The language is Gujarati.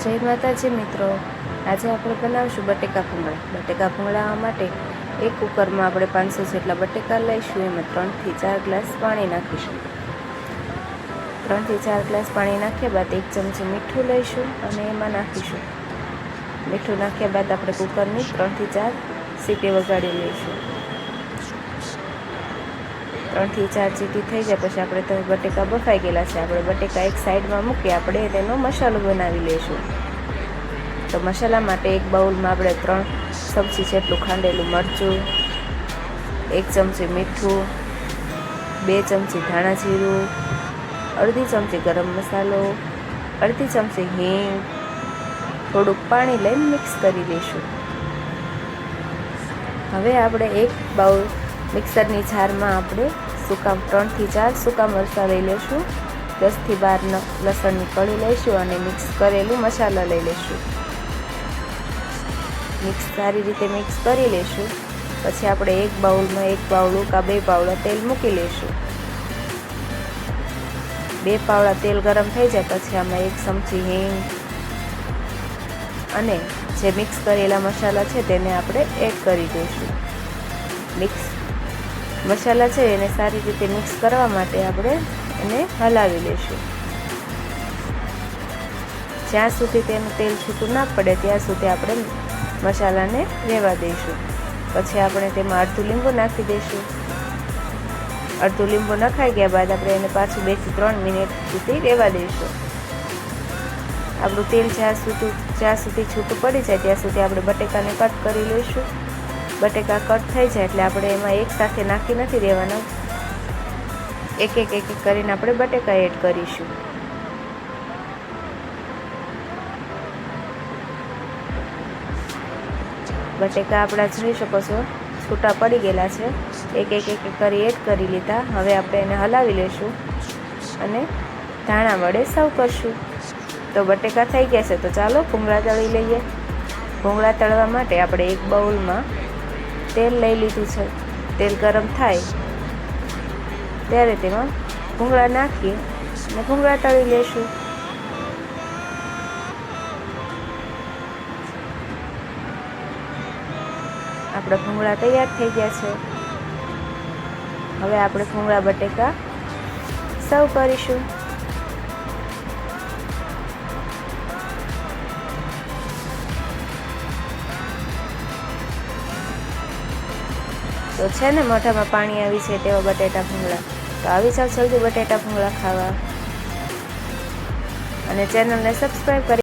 જય માતાજી મિત્રો, આજે આપણે બનાવીશું બટેકા ભૂંગળા. બટેકા ભૂંગળા માટે એક કુકરમાં આપણે 500 જેટલા બટેકા લઈશું. એમાં 3 થી 4 ગ્લાસ પાણી નાખીશું. 3 થી 4 ગ્લાસ પાણી નાખ્યા બાદ 1 ચમચી મીઠું લઈશું અને એમાં નાખીશું. મીઠું નાખ્યા બાદ આપણે કુકરની 3 થી 4 સીટી વગાડી લઈશું. 3 થી 4 સીટી થઈ જાય પછી આપણે તો બટેકા બફાઈ ગયેલા છે. આપણે બટેકા એક સાઈડમાં મૂકી આપણે તેનો મસાલો બનાવી લઈશું. તો મસાલા માટે એક બાઉલમાં આપણે 3 ચમચી જેટલું ખાંડેલું મરચું, 1 ચમચી મીઠું, 2 ચમચી ધાણા જીરું, અડધી ચમચી ગરમ મસાલો, અડધી ચમચી હિંગ, થોડુંક પાણી લઈને મિક્સ કરી લઈશું. હવે આપણે એક બાઉલ મિક્સરની જારમાં આપણે 3 થી 4 સૂકા મરચાં લઈ લઈશું. 10 થી 12 લસણની કળી લઈશું અને મિક્સ કરેલું મસાલા લઈ લઈશું. સારી રીતે મિક્સ કરી લઈશું. પછી આપણે એક બાઉલમાં 1 પાવડું કાં 2 પાવડા તેલ મૂકી લઈશું. 2 પાવડા તેલ ગરમ થઈ જાય પછી આમાં 1 ચમચી હિંગ અને જે મિક્સ કરેલા મસાલા છે તેને આપણે એડ કરી દઈશું. મસાલા છે એને સારી રીતે મિક્સ કરવા માટે આપણે એને હલાવી લઈશું. જ્યાં સુધી તેનું તેલ છૂટું ના પડે ત્યાં સુધી આપણે મસાલાને રહેવા દઈશું. પછી આપણે તેમાં અડધું લીંબુ નાખી દઈશું. અડધું લીંબુ નખાઈ ગયા બાદ આપણે એને પાછું 2 થી 3 મિનિટ સુધી રહેવા દઈશું. આપણું તેલ જ્યાં સુધી છૂટું પડી જાય ત્યાં સુધી આપણે બટેકાને કટ કરી લઈશું. બટેકા કટ થઈ જાય એટલે આપણે એમાં એક સાથે નાખી નથી દેવાના, એક એક કરીને આપણે બટેકા એડ કરીશું. બટેકા આપણા જોઈ શકો છો છૂટા પડી ગયેલા છે. એક કરી એડ કરી લીધા. હવે આપણે એને હલાવી લઈશું અને ધાણા વડે સર્વ કરશું. તો બટેકા થઈ ગયા છે. તો ચાલો ભૂંગળા તળી લઈએ. ભૂંગળા તળવા માટે આપણે એક બાઉલમાં તેલ લઈ લીધું છે. તેલ ગરમ થાય ત્યારે તેમાં ભૂંગળા નાખી અને ભૂંગળા તળી લઈશું. આપણા ભૂંગળા તૈયાર થઈ ગયા છે. હવે આપણે ભૂંગળા બટેકા સર્વ કરીશું. તો છે ને મોઢામાં પાણી આવી છે તેવા બટેટા ભૂંગળા. તો આવી જાવ જલ્દી બટેટા ભૂંગળા ખાવા અને ચેનલને સબસ્ક્રાઈબ કરી